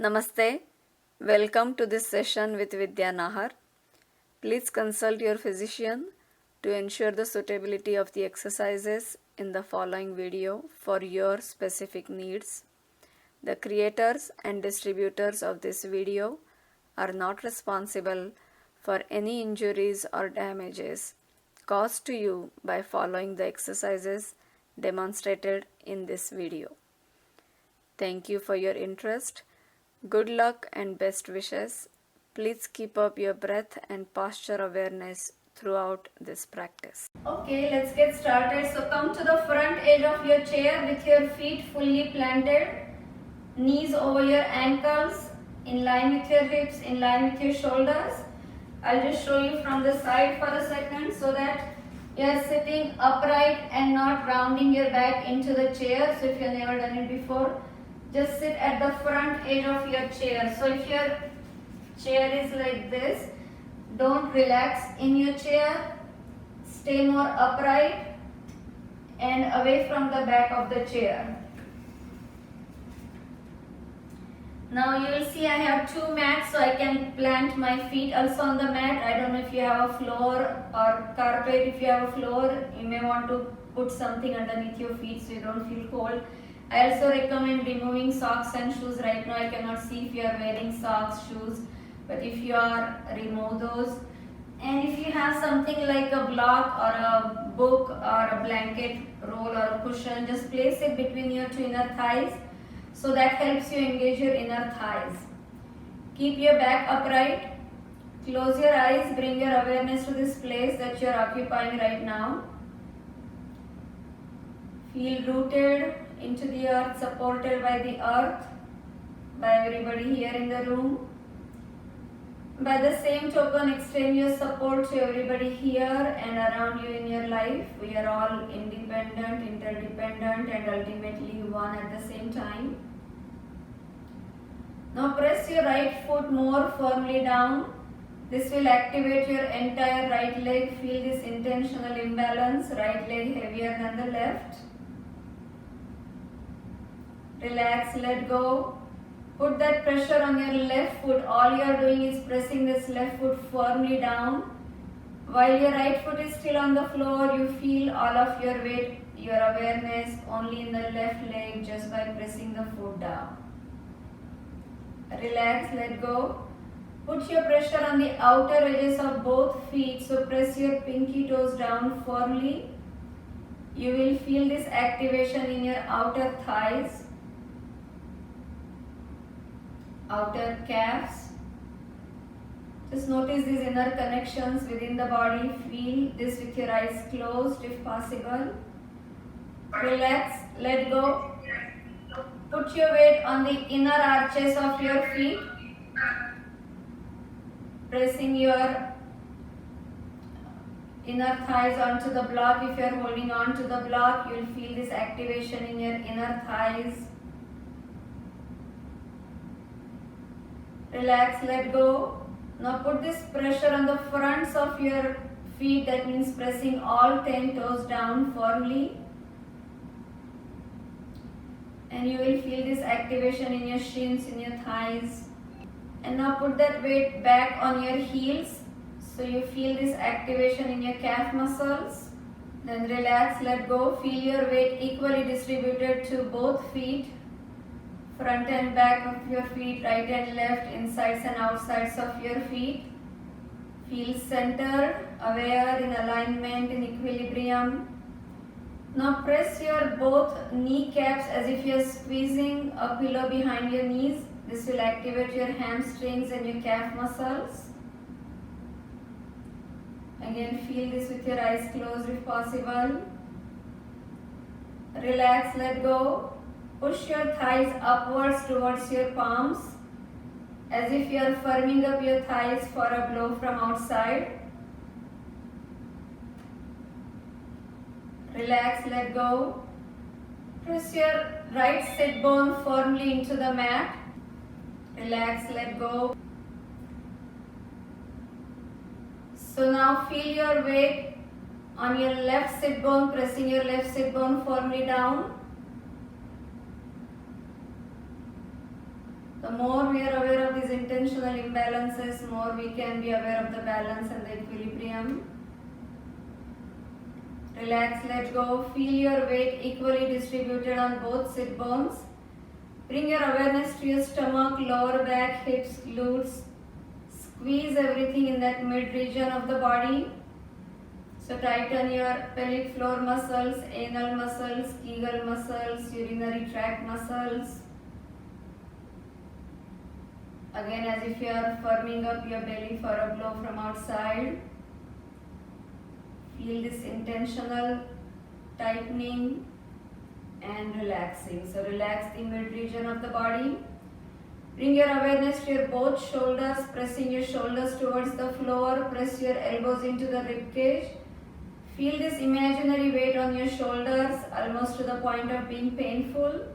Namaste. Welcome to this session with Vidya Nahar. Please consult your physician to ensure the suitability of the exercises in the following video for your specific needs. The creators and distributors of this video are not responsible for any injuries or damages caused to you by following the exercises demonstrated in this video. Thank you for your interest. Good luck and best wishes. Please keep up your breath and posture awareness throughout this practice. Okay, let's get started. So come to the front edge of your chair with your feet fully planted, knees over your ankles, in line with your hips, in line with your shoulders. I'll just show you from the side for a second so that you are sitting upright and not rounding your back into the chair. So if you have never done it before, just sit at the front edge of your chair. So if your chair is like this, don't relax in your chair. Stay more upright and away from the back of the chair. Now you will see I have two mats, so I can plant my feet also on the mat. I don't know if you have a floor or carpet. If you have a floor, you may want to put something underneath your feet so you don't feel cold. I also recommend removing socks and shoes. Right now I cannot see if you are wearing socks, shoes, but if you are, remove those. And if you have something like a block or a book or a blanket roll or a cushion, just place it between your two inner thighs, so that helps you engage your inner thighs. Keep your back upright. Close your eyes, bring your awareness to this place that you are occupying right now. Feel rooted into the earth, supported by the earth, by everybody here in the room. By the same token, extend your support to everybody here and around you in your life. We are all independent, interdependent, and ultimately one at the same time. Now press your right foot more firmly down. This will activate your entire right leg. Feel this intentional imbalance. Right leg heavier than the left. Relax, let go. Put that pressure on your left foot. All you are doing is pressing this left foot firmly down. While your right foot is still on the floor, you feel all of your weight, your awareness only in the left leg just by pressing the foot down. Relax, let go. Put your pressure on the outer edges of both feet. So press your pinky toes down firmly. You will feel this activation in your outer thighs, outer calves. Just notice these inner connections within the body. Feel this with your eyes closed if possible. Relax, let go. Put your weight on the inner arches of your feet. Pressing your inner thighs onto the block. If you are holding on to the block, you will feel this activation in your inner thighs. Relax, let go. Now put this pressure on the fronts of your feet. That means pressing all 10 toes down firmly. And you will feel this activation in your shins, in your thighs. And now put that weight back on your heels. So you feel this activation in your calf muscles. Then relax, let go. Feel your weight equally distributed to both feet. Front and back of your feet, right and left, insides and outsides of your feet. Feel centered, aware, in alignment, in equilibrium. Now press your both kneecaps as if you are squeezing a pillow behind your knees. This will activate your hamstrings and your calf muscles. Again, feel this with your eyes closed if possible. Relax, let go. Push your thighs upwards towards your palms as if you are firming up your thighs for a blow from outside. Relax, let go. Press your right sit bone firmly into the mat. Relax, let go. So now feel your weight on your left sit bone, pressing your left sit bone firmly down. The more we are aware of these intentional imbalances, more we can be aware of the balance and the equilibrium. Relax, let go. Feel your weight equally distributed on both sit bones. Bring your awareness to your stomach, lower back, hips, glutes. Squeeze everything in that mid region of the body. So tighten your pelvic floor muscles, anal muscles, Kegel muscles, urinary tract muscles. Again, as if you are firming up your belly for a blow from outside. Feel this intentional tightening and relaxing. So relax the mid region of the body. Bring your awareness to your both shoulders, pressing your shoulders towards the floor. Press your elbows into the rib cage. Feel this imaginary weight on your shoulders, almost to the point of being painful,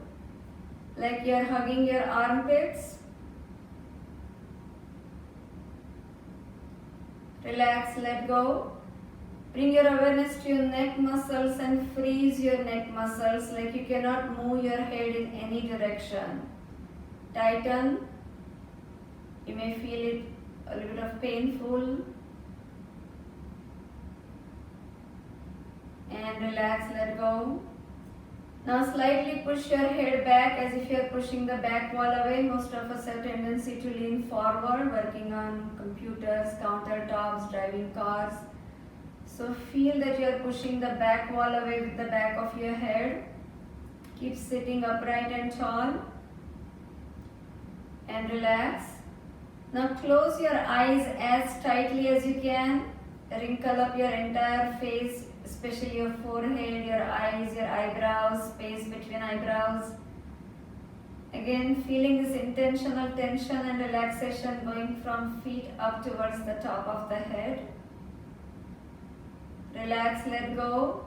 like you are hugging your armpits. Relax, let go. Bring your awareness to your neck muscles and freeze your neck muscles like you cannot move your head in any direction. Tighten. You may feel it a little bit of painful. And relax, let go. Now slightly push your head back as if you are pushing the back wall away. Most of us have tendency to lean forward, working on computers, countertops, driving cars. So feel that you are pushing the back wall away with the back of your head. Keep sitting upright and tall. And relax. Now close your eyes as tightly as you can. Wrinkle up your entire face, especially your forehead, your eyes, your eyebrows, space between eyebrows. Again, feeling this intentional tension and relaxation going from feet up towards the top of the head. Relax, let go.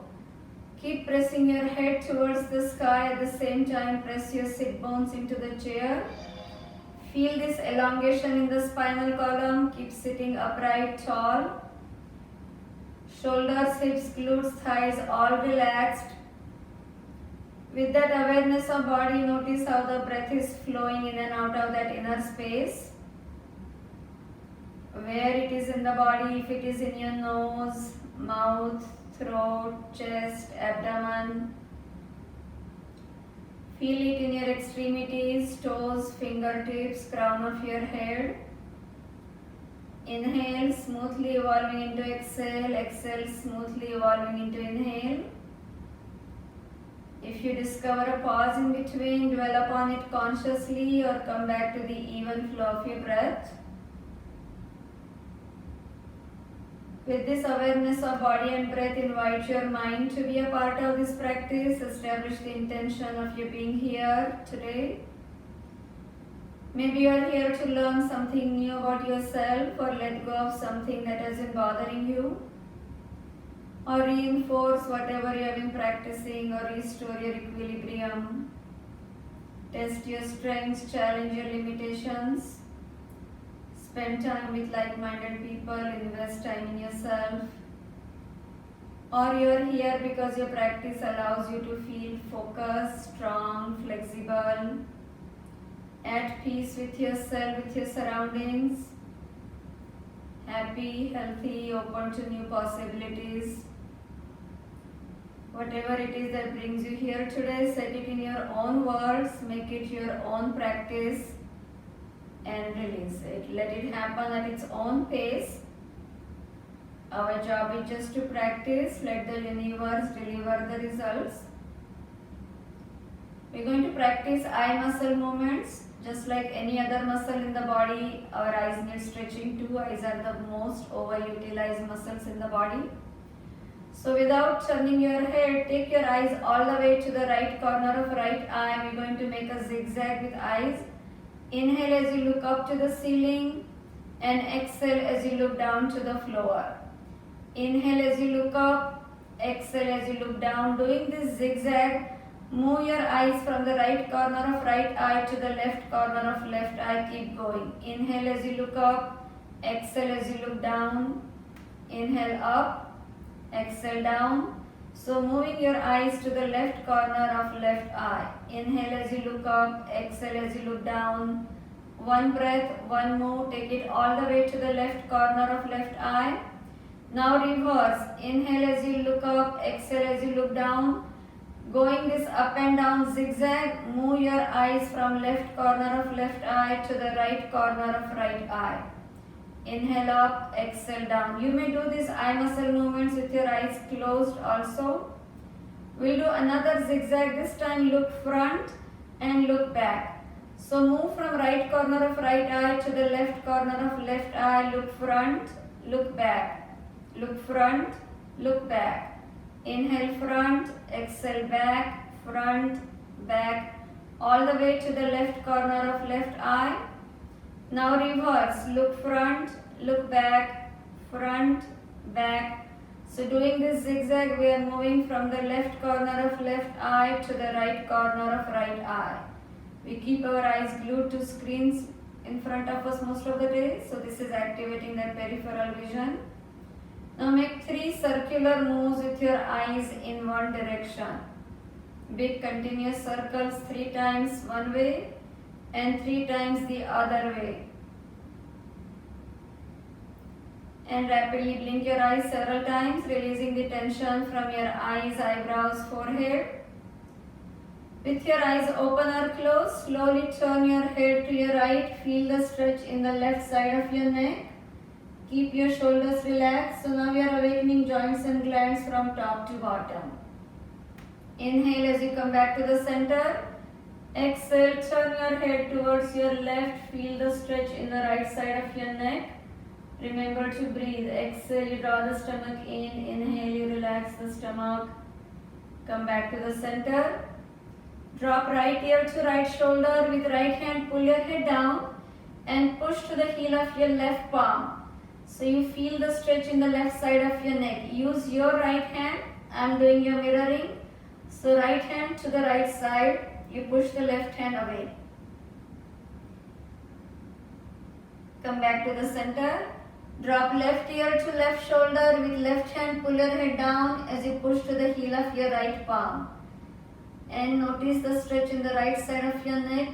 Keep pressing your head towards the sky. At the same time, press your sit bones into the chair. Feel this elongation in the spinal column. Keep sitting upright, tall. Shoulders, hips, glutes, thighs all relaxed. With that awareness of body, notice how the breath is flowing in and out of that inner space. Where it is in the body, if it is in your nose, mouth, throat, chest, abdomen. Feel it in your extremities, toes, fingertips, crown of your head. Inhale, smoothly evolving into exhale. Exhale, smoothly evolving into inhale. If you discover a pause in between, dwell upon it consciously or come back to the even flow of your breath. With this awareness of body and breath, invite your mind to be a part of this practice. Establish the intention of you being here today. Maybe you are here to learn something new about yourself or let go of something that has been bothering you, or reinforce whatever you have been practicing or restore your equilibrium. Test your strengths, challenge your limitations. Spend time with like-minded people, invest time in yourself. Or you are here because your practice allows you to feel focused, strong, flexible, at peace with yourself, with your surroundings, happy, healthy, open to new possibilities. Whatever it is that brings you here today, set it in your own words, make it your own practice and release it. Let it happen at its own pace. Our job is just to practice, let the universe deliver the results. We're going to practice eye muscle movements. Just like any other muscle in the body, our eyes need stretching too. Eyes are the most overutilized muscles in the body. So without turning your head, take your eyes all the way to the right corner of right eye. We're going to make a zigzag with eyes. Inhale as you look up to the ceiling and exhale as you look down to the floor. Inhale as you look up, exhale as you look down. Doing this zigzag, move your eyes from the right corner of right eye to the left corner of left eye. Keep going. Inhale as you look up, exhale as you look down. Inhale up, exhale down. So moving your eyes to the left corner of left eye. Inhale as you look up, exhale as you look down. One breath, one move, take it all the way to the left corner of left eye. Now reverse, inhale as you look up, exhale as you look down. Going this up and down zigzag, move your eyes from left corner of left eye to the right corner of right eye. Inhale up, exhale down. You may do these eye muscle movements with your eyes closed also. We'll do another zigzag. This time look front and look back. So move from right corner of right eye to the left corner of left eye. Look front, look back. Look front, look back. Inhale front, exhale back, front, back, all the way to the left corner of left eye. Now reverse, look front, look back, front, back. So doing this zigzag, we are moving from the left corner of left eye to the right corner of right eye. We keep our eyes glued to screens in front of us most of the day, so this is activating that peripheral vision. Now make 3 circular moves with your eyes in one direction. Big continuous circles 3 times one way and 3 times the other way. And rapidly blink your eyes several times, releasing the tension from your eyes, eyebrows, forehead. With your eyes open or closed, slowly turn your head to your right. Feel the stretch in the left side of your neck. Keep your shoulders relaxed. So now we are awakening joints and glands from top to bottom. Inhale as you come back to the center. Exhale, turn your head towards your left. Feel the stretch in the right side of your neck. Remember to breathe. Exhale, you draw the stomach in. Inhale, you relax the stomach. Come back to the center. Drop right ear to right shoulder. With right hand, pull your head down and push to the heel of your left palm. So you feel the stretch in the left side of your neck. Use your right hand. I'm doing your mirroring. So right hand to the right side. You push the left hand away. Come back to the center. Drop left ear to left shoulder. With left hand, pull your head down as you push to the heel of your right palm. And notice the stretch in the right side of your neck.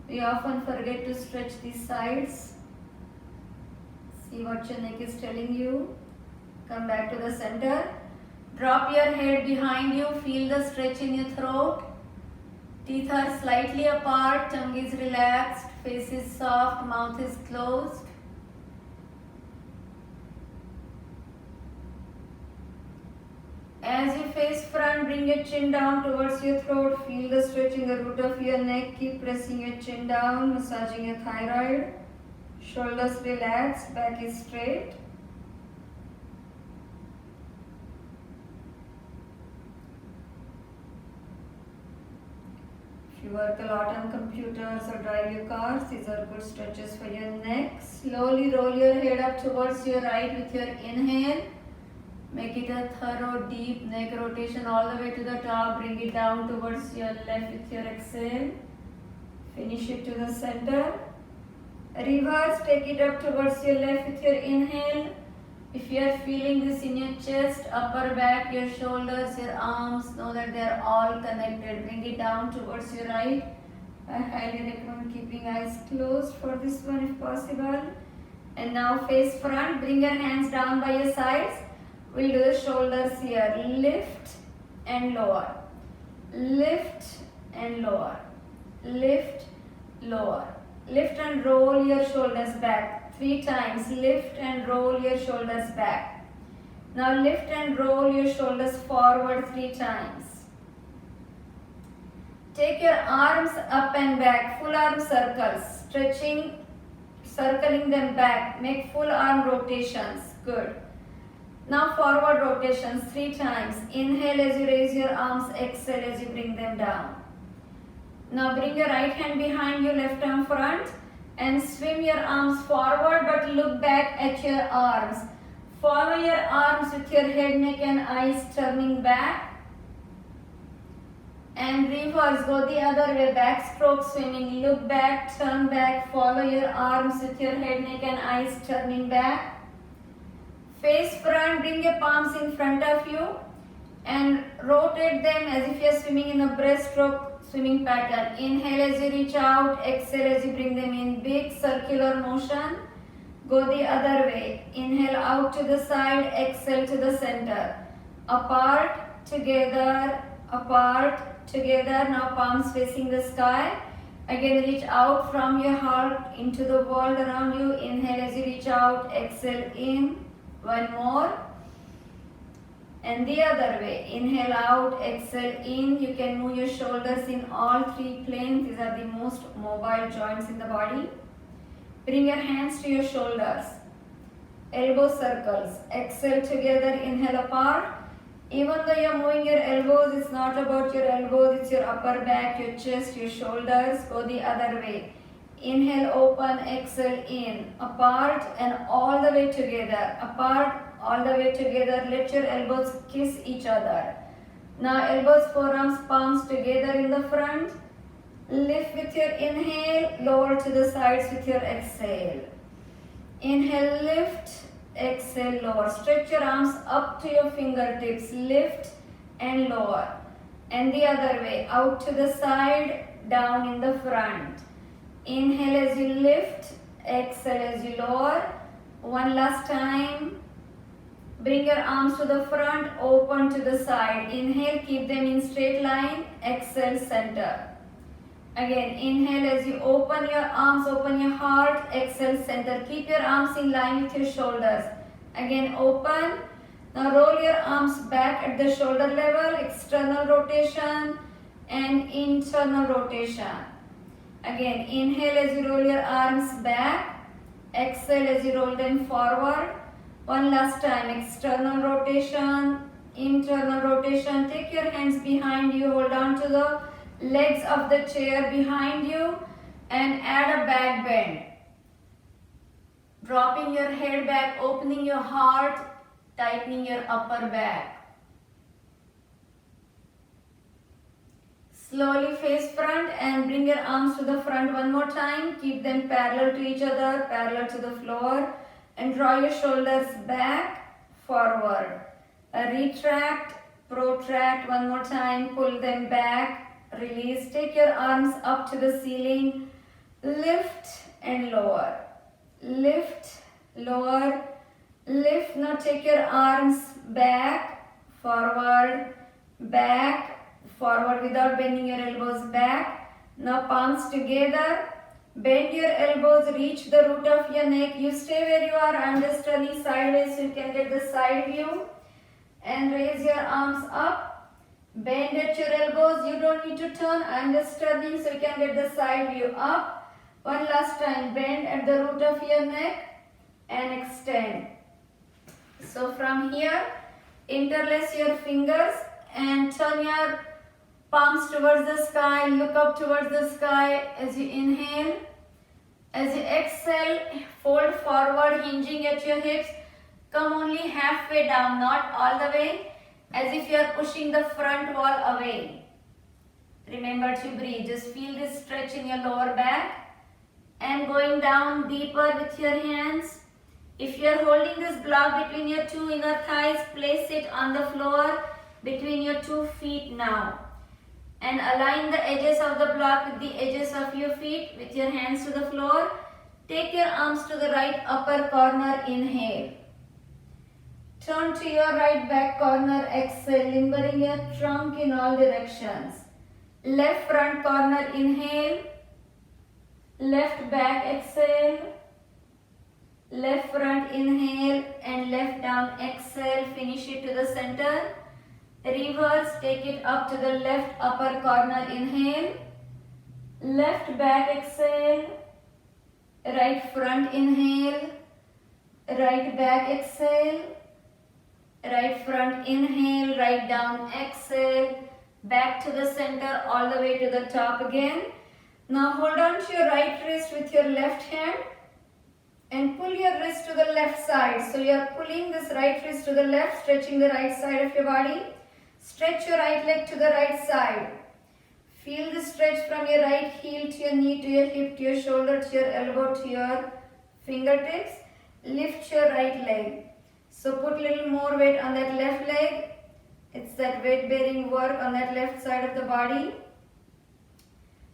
We often forget to stretch these sides. See what your neck is telling you. Come back to the center. Drop your head behind you. Feel the stretch in your throat. Teeth are slightly apart. Tongue is relaxed. Face is soft. Mouth is closed. As you face front, bring your chin down towards your throat. Feel the stretch in the root of your neck. Keep pressing your chin down, massaging your thyroid. Shoulders relaxed, back is straight. If you work a lot on computers or drive your cars, these are good stretches for your neck. Slowly roll your head up towards your right with your inhale. Make it a thorough, deep neck rotation all the way to the top. Bring it down towards your left with your exhale. Finish it to the center. Reverse, take it up towards your left with your inhale. If you are feeling this in your chest, upper back, your shoulders, your arms, know that they are all connected. Bring it down towards your right. I highly recommend keeping eyes closed for this one if possible. And now face front. Bring your hands down by your sides. We'll do the shoulders here. Lift and lower. Lift and lower. Lift, lower. Lift and roll your shoulders back 3 times. Lift and roll your shoulders back. Now lift and roll your shoulders forward 3 times. Take your arms up and back. Full arm circles. Stretching, circling them back. Make full arm rotations. Good. Now forward rotations 3 times. Inhale as you raise your arms. Exhale as you bring them down. Now bring your right hand behind you, left arm front, and swim your arms forward but look back at your arms. Follow your arms with your head, neck and eyes turning back. And reverse, go the other way, backstroke swimming. Look back, turn back, follow your arms with your head, neck and eyes turning back. Face front, bring your palms in front of you. and rotate them as if you are swimming in a breaststroke swimming pattern. Inhale as you reach out, exhale as you bring them in. Big circular motion. Go the other way. Inhale out to the side, exhale to the center. Apart, together, apart, together. Now palms facing the sky. Again, reach out from your heart into the world around you. Inhale as you reach out, exhale in. One more. And the other way. Inhale out, exhale in. You can move your shoulders in all three planes. These are the most mobile joints in the body. Bring your hands to your shoulders. Elbow circles. Exhale together, inhale apart. Even though you're moving your elbows, it's not about your elbows, it's your upper back, your chest, your shoulders. Go the other way. Inhale, open, exhale, in. Apart and all the way together. Apart, all the way together. Let your elbows kiss each other. Now elbows, forearms, palms together in the front. Lift with your inhale, lower to the sides with your exhale. Inhale, lift, exhale, lower. Stretch your arms up to your fingertips, lift and lower. And the other way, out to the side, down in the front. Inhale as you lift, exhale as you lower. One last time. Bring your arms to the front, open to the side. Inhale, keep them in straight line, exhale, center. Again, inhale as you open your arms, open your heart, exhale, center. Keep your arms in line with your shoulders. Again, open. Now roll your arms back at the shoulder level, external rotation and internal rotation. Again, inhale as you roll your arms back, exhale as you roll them forward. One last time, external rotation, internal rotation. Take your hands behind you, hold on to the legs of the chair behind you and add a back bend. Dropping your head back, opening your heart, tightening your upper back. Slowly face front and bring your arms to the front one more time. Keep them parallel to each other, parallel to the floor, and draw your shoulders back, forward. Retract, protract one more time, pull them back. Release. Take your arms up to the ceiling. Lift and lower. Lift, lower, lift. Now take your arms back, forward without bending your elbows back. Now palms together. Bend your elbows, reach the root of your neck. You stay where you are. I'm just turning sideways so you can get the side view. And raise your arms up. Bend at your elbows, you don't need to turn, I'm just turning so you can get the side view up. One last time, bend at the root of your neck and extend. So from here, interlace your fingers and turn your palms towards the sky, look up towards the sky as you inhale. As you exhale, fold forward, hinging at your hips. Come only halfway down, not all the way. As if you are pushing the front wall away. Remember to breathe. Just feel this stretch in your lower back. And going down deeper with your hands. If you are holding this block between your two inner thighs, place it on the floor between your 2 feet now. And align the edges of the block with the edges of your feet with your hands to the floor. Take your arms to the right upper corner. Inhale. Turn to your right back corner, exhale, limbering your trunk in all directions. Left front corner, inhale. Left back, exhale. Left front, inhale and left down, exhale. Finish it to the center. Reverse, take it up to the left upper corner, inhale. Left back, exhale. Right front, inhale. Right back, exhale. Right front, inhale, right down, exhale, back to the center, all the way to the top again. Now hold on to your right wrist with your left hand and pull your wrist to the left side. So you are pulling this right wrist to the left, stretching the right side of your body. Stretch your right leg to the right side. Feel the stretch from your right heel to your knee, to your hip, to your shoulder, to your elbow, to your fingertips. Lift your right leg. So put a little more weight on that left leg. It's that weight bearing work on that left side of the body.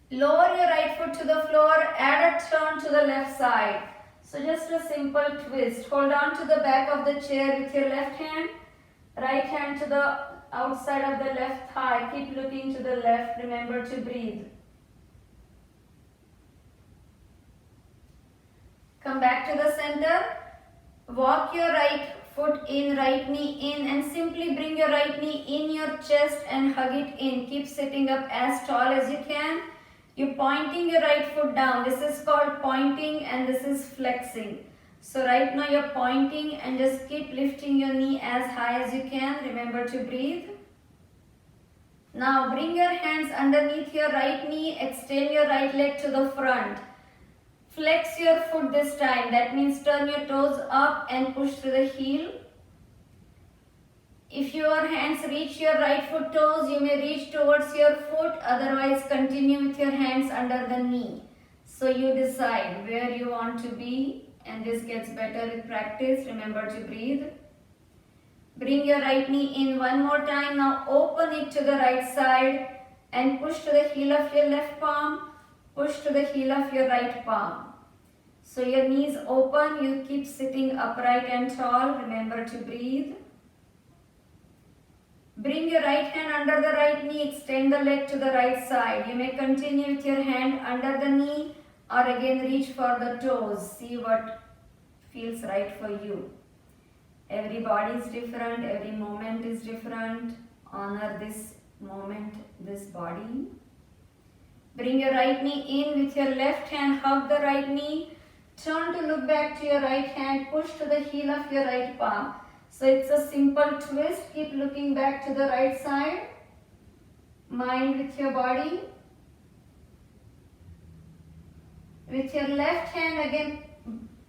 Lower your right foot to the floor, add a turn to the left side. So just a simple twist. Hold on to the back of the chair with your left hand. Right hand to the outside of the left thigh. Keep looking to the left. Remember to breathe. Come back to the center. Walk your right foot in, right knee in, and simply bring your right knee in your chest and hug it in. Keep sitting up as tall as you can. You're pointing your right foot down. This is called pointing and this is flexing. So right now you're pointing and just keep lifting your knee as high as you can. Remember to breathe. Now bring your hands underneath your right knee. Extend your right leg to the front. Flex your foot this time. That means turn your toes up and push through the heel. If your hands reach your right foot toes, you may reach towards your foot. Otherwise, continue with your hands under the knee. So you decide where you want to be, and this gets better with practice. Remember to breathe. Bring your right knee in one more time. Now open it to the right side and push to the heel of your left palm. Push to the heel of your right palm. So your knees open. You keep sitting upright and tall. Remember to breathe. Bring your right hand under the right knee, extend the leg to the right side. You may continue with your hand under the knee or again reach for the toes. See what feels right for you. Every body is different, every moment is different. Honor this moment, this body. Bring your right knee in with your left hand, hug the right knee. Turn to look back to your right hand, push to the heel of your right palm. So it's a simple twist. Keep looking back to the right side. Mind with your body. With your left hand again,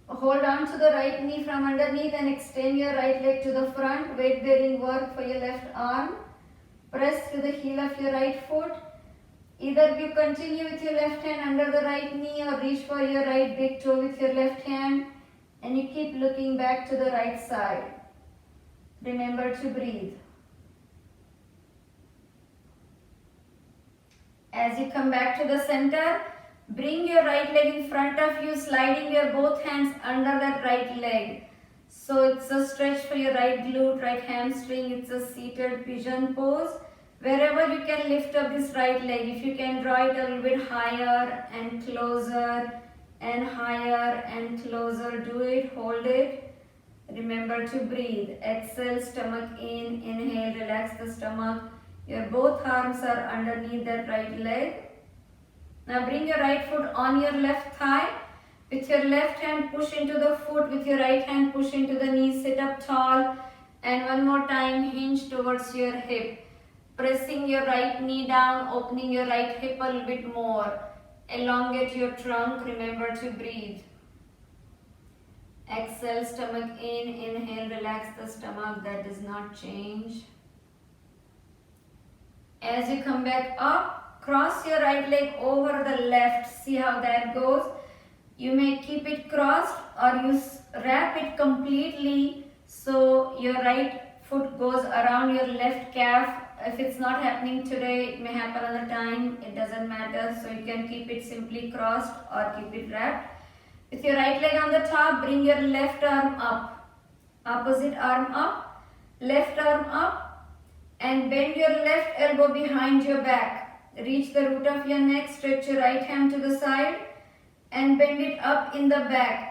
hold on to the right knee from underneath and extend your right leg to the front. Weight bearing work for your left arm. Press to the heel of your right foot. Either you continue with your left hand under the right knee or reach for your right big toe with your left hand, and you keep looking back to the right side. Remember to breathe. As you come back to the center, bring your right leg in front of you, sliding your both hands under that right leg. So it's a stretch for your right glute, right hamstring. It's a seated pigeon pose. Wherever you can lift up this right leg, if you can draw it a little bit higher and closer and higher and closer, do it, hold it. Remember to breathe. Exhale, stomach in, inhale, relax the stomach. Your both arms are underneath that right leg. Now bring your right foot on your left thigh. With your left hand, push into the foot. With your right hand, push into the knee. Sit up tall. And one more time, hinge towards your hip. Pressing your right knee down, opening your right hip a little bit more. Elongate your trunk. Remember to breathe. Exhale, stomach in, inhale, relax the stomach. That does not change. As you come back up, cross your right leg over the left. See how that goes. You may keep it crossed or you wrap it completely so your right foot goes around your left calf. If it's not happening today, it may happen another time. It doesn't matter. So you can keep it simply crossed or keep it wrapped. With your right leg on the top, bring your left arm up. Opposite arm up. Left arm up. And bend your left elbow behind your back. Reach the root of your neck. Stretch your right hand to the side. And bend it up in the back.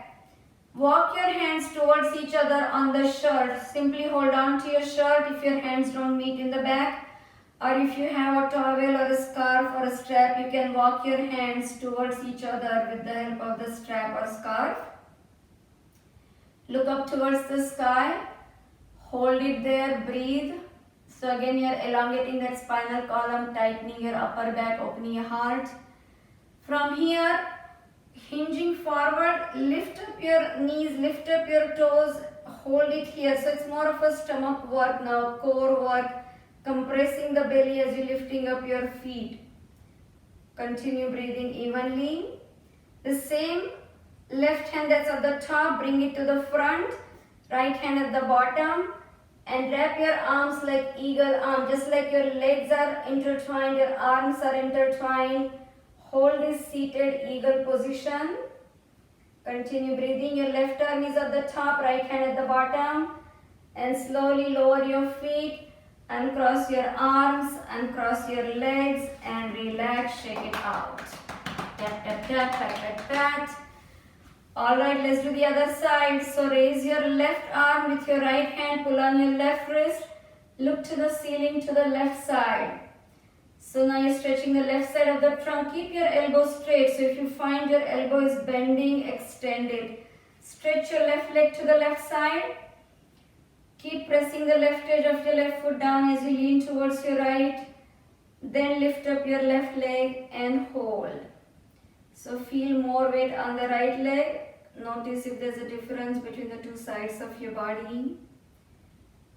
Walk your hands towards each other on the shirt. Simply hold on to your shirt if your hands don't meet in the back. Or if you have a towel or a scarf or a strap, you can walk your hands towards each other with the help of the strap or scarf. Look up towards the sky. Hold it there. Breathe. So again, you're elongating that spinal column, tightening your upper back, opening your heart. From here, hinging forward, lift up your knees, lift up your toes, hold it here. So it's more of a stomach work now, core work. Compressing the belly as you're lifting up your feet. Continue breathing evenly. The same left hand that's at the top, bring it to the front. Right hand at the bottom. And wrap your arms like eagle arm, just like your legs are intertwined, your arms are intertwined. Hold this seated eagle position. Continue breathing. Your left arm is at the top, right hand at the bottom. And slowly lower your feet, uncross your arms, uncross your legs, and relax, shake it out. Tap, tap, tap, pat, pat, pat. Alright, let's do the other side. So raise your left arm with your right hand, pull on your left wrist, look to the ceiling to the left side. So now you're stretching the left side of the trunk. Keep your elbow straight. So if you find your elbow is bending, extend it. Stretch your left leg to the left side. Keep pressing the left edge of your left foot down as you lean towards your right. Then lift up your left leg and hold. So feel more weight on the right leg. Notice if there's a difference between the two sides of your body.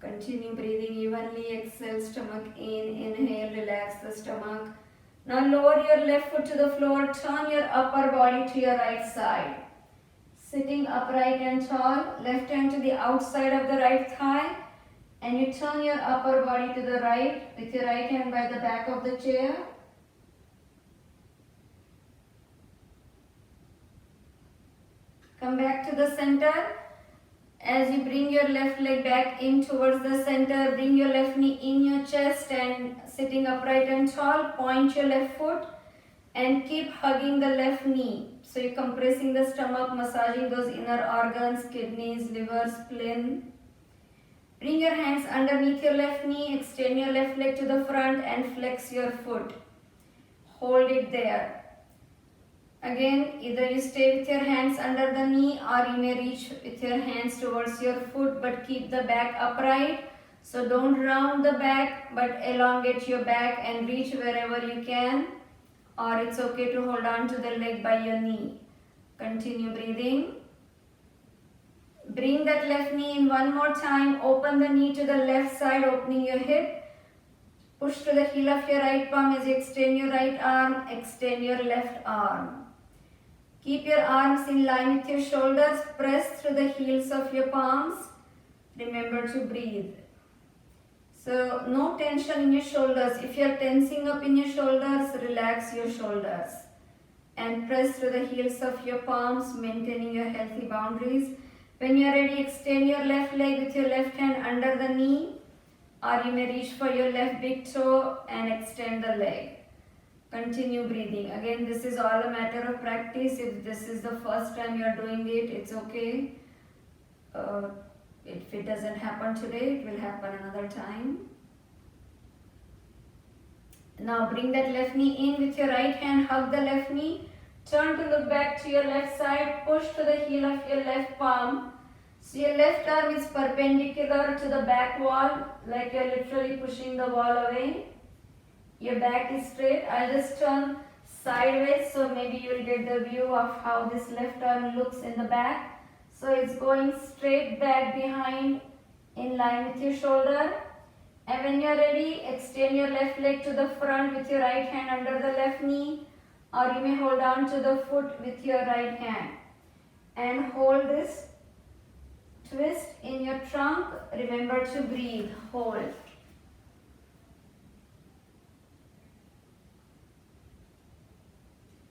Continue breathing evenly. Exhale, stomach in. Inhale, relax the stomach. Now lower your left foot to the floor. Turn your upper body to your right side. Sitting upright and tall. Left hand to the outside of the right thigh. And you turn your upper body to the right with your right hand by the back of the chair. Come back to the center. As you bring your left leg back in towards the center, bring your left knee in your chest and sitting upright and tall, point your left foot and keep hugging the left knee. So you're compressing the stomach, massaging those inner organs, kidneys, liver, spleen. Bring your hands underneath your left knee, extend your left leg to the front and flex your foot. Hold it there. Again, either you stay with your hands under the knee or you may reach with your hands towards your foot, but keep the back upright. So don't round the back but elongate your back and reach wherever you can, or it's okay to hold on to the leg by your knee. Continue breathing. Bring that left knee in one more time. Open the knee to the left side, opening your hip. Push to the heel of your right palm as you extend your right arm, extend your left arm. Keep your arms in line with your shoulders. Press through the heels of your palms. Remember to breathe. So no tension in your shoulders. If you are tensing up in your shoulders, relax your shoulders. And press through the heels of your palms, maintaining your healthy boundaries. When you are ready, extend your left leg with your left hand under the knee. Or you may reach for your left big toe and extend the leg. Continue breathing. Again, this is all a matter of practice. If this is the first time you are doing it, it's okay. If it doesn't happen today, it will happen another time. Now bring that left knee in with your right hand. Hug the left knee. Turn to look back to your left side. Push to the heel of your left palm. So your left arm is perpendicular to the back wall, like you're literally pushing the wall away. Your back is straight. I'll just turn sideways so maybe you'll get the view of how this left arm looks in the back. So it's going straight back behind in line with your shoulder. And when you're ready, extend your left leg to the front with your right hand under the left knee, or you may hold on to the foot with your right hand. And hold this twist in your trunk. Remember to breathe. Hold.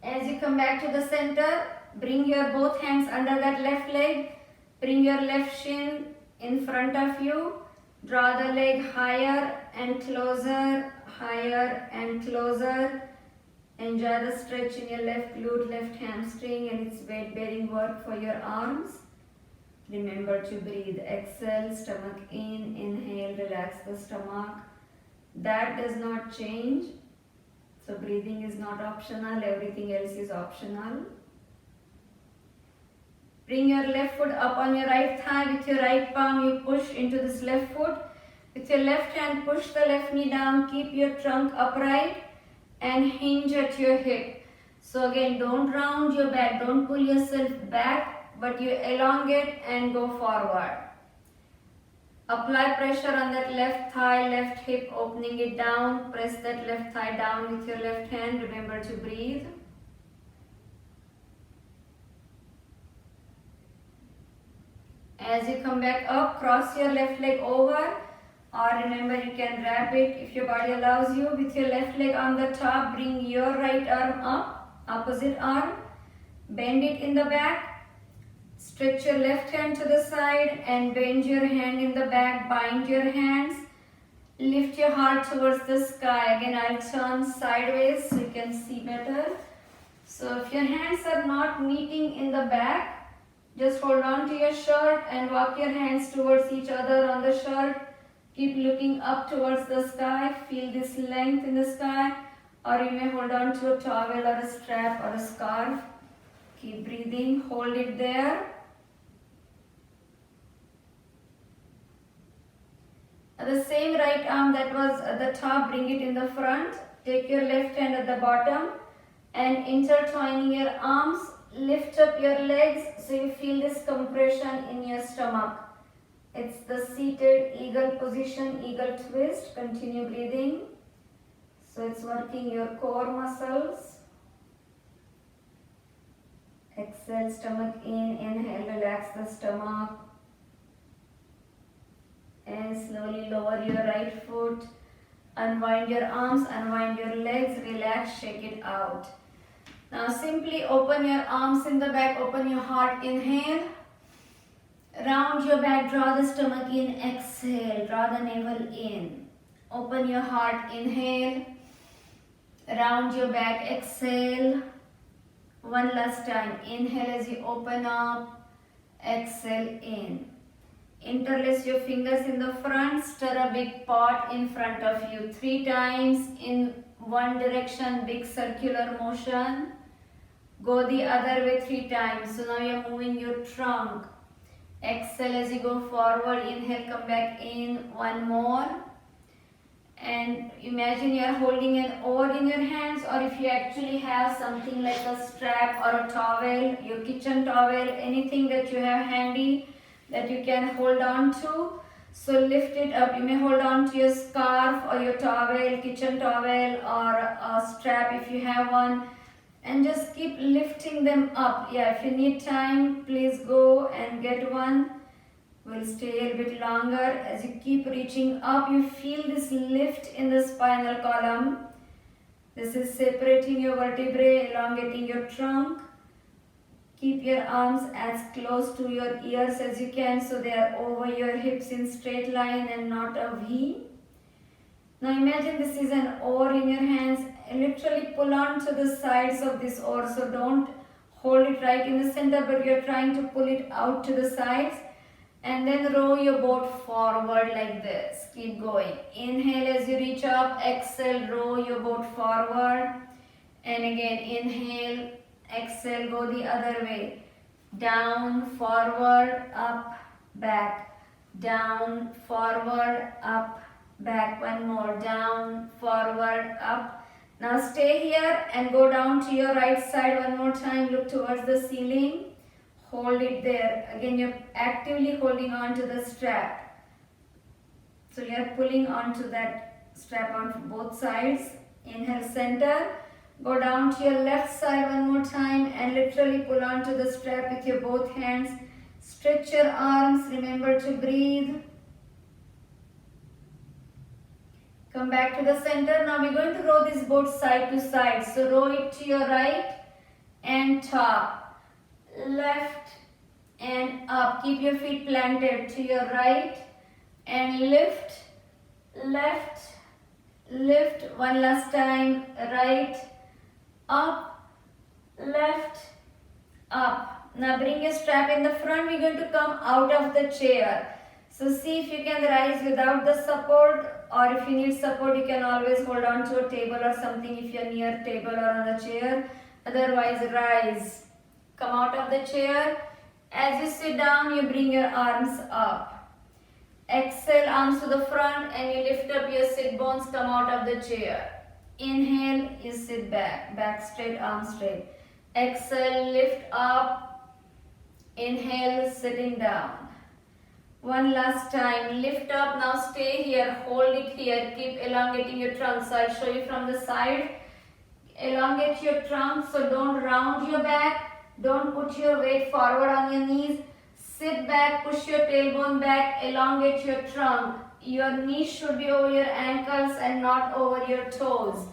As you come back to the center, bring your both hands under that left leg. Bring your left shin in front of you. Draw the leg higher and closer, higher and closer. Enjoy the stretch in your left glute, left hamstring, and its weight-bearing work for your arms. Remember to breathe. Exhale, stomach in, inhale, relax the stomach. That does not change. So breathing is not optional, everything else is optional. Bring your left foot up on your right thigh. With your right palm, you push into this left foot. With your left hand, push the left knee down. Keep your trunk upright and hinge at your hip. So again, don't round your back, don't pull yourself back, but you elongate and go forward. Apply pressure on that left thigh, left hip, opening it down. Press that left thigh down with your left hand. Remember to breathe. As you come back up, cross your left leg over. or remember you can wrap it if your body allows you. With your left leg on the top, bring your right arm up, opposite arm, bend it in the back. Stretch your left hand to the side and bend your hand in the back, bind your hands. Lift your heart towards the sky. Again, I'll turn sideways so you can see better. So if your hands are not meeting in the back, just hold on to your shirt and walk your hands towards each other on the shirt. Keep looking up towards the sky. Feel this length in the sky. Or you may hold on to a towel or a strap or a scarf. Keep breathing. Hold it there. The same right arm that was at the top, bring it in the front. Take your left hand at the bottom and intertwining your arms, lift up your legs so you feel this compression in your stomach. It's the seated eagle position, eagle twist. Continue breathing. So it's working your core muscles. Exhale, stomach in, inhale, relax the stomach. And slowly lower your right foot, unwind your arms, unwind your legs, relax, shake it out. Now simply open your arms in the back, open your heart, inhale. Round your back, draw the stomach in, exhale, draw the navel in. Open your heart, inhale. Round your back, exhale. One last time, inhale as you open up, exhale in. Interlace your fingers in the front, stir a big pot in front of you 3 times in one direction, big circular motion. Go the other way 3 times. So now you're moving your trunk. Exhale as you go forward, inhale, come back in, one more. And imagine you're holding an oar in your hands, or if you actually have something like a strap or a towel, your kitchen towel, anything that you have handy, that you can hold on to. So lift it up. You may hold on to your scarf or your towel, kitchen towel, or a strap if you have one, and just keep lifting them up. Yeah, if you need time, please go and get one. We'll stay a bit longer. As you keep reaching up, you feel this lift in the spinal column. This is separating your vertebrae, elongating your trunk. Keep your arms as close to your ears as you can so they are over your hips in straight line and not a V. Now imagine this is an oar in your hands. Literally pull on to the sides of this oar. So don't hold it right in the center, but you're trying to pull it out to the sides. And then row your boat forward like this. Keep going. Inhale as you reach up. Exhale, row your boat forward. And again, inhale. Exhale, go the other way. Down, forward, up, back. Down, forward, up, back. One more. Down, forward, up. Now stay here and go down to your right side one more time. Look towards the ceiling. Hold it there. Again, you're actively holding on to the strap. So you're pulling onto that strap on both sides. Inhale, center. Go down to your left side one more time and literally pull onto the strap with your both hands. Stretch your arms. Remember to breathe. Come back to the center. Now we're going to row this boat side to side. So row it to your right and top. Left and up. Keep your feet planted to your right and lift. Left. Lift. One last time. Right. Up, left, up. Now bring your strap in the front. We're going to come out of the chair. So see if you can rise without the support, or if you need support, you can always hold on to a table or something if you're near table or on the chair. Otherwise, rise. Come out of the chair. As you sit down, you bring your arms up. Exhale, arms to the front, and you lift up your sit bones. Come out of the chair. Inhale, you sit back, back straight, arms straight. Exhale, lift up. Inhale, sitting down. One last time, lift up. Now stay here, hold it here. Keep elongating your trunk. So I'll show you from the side. Elongate your trunk, so don't round your back. Don't put your weight forward on your knees. Sit back, push your tailbone back, elongate your trunk. Your knees should be over your ankles and not over your toes.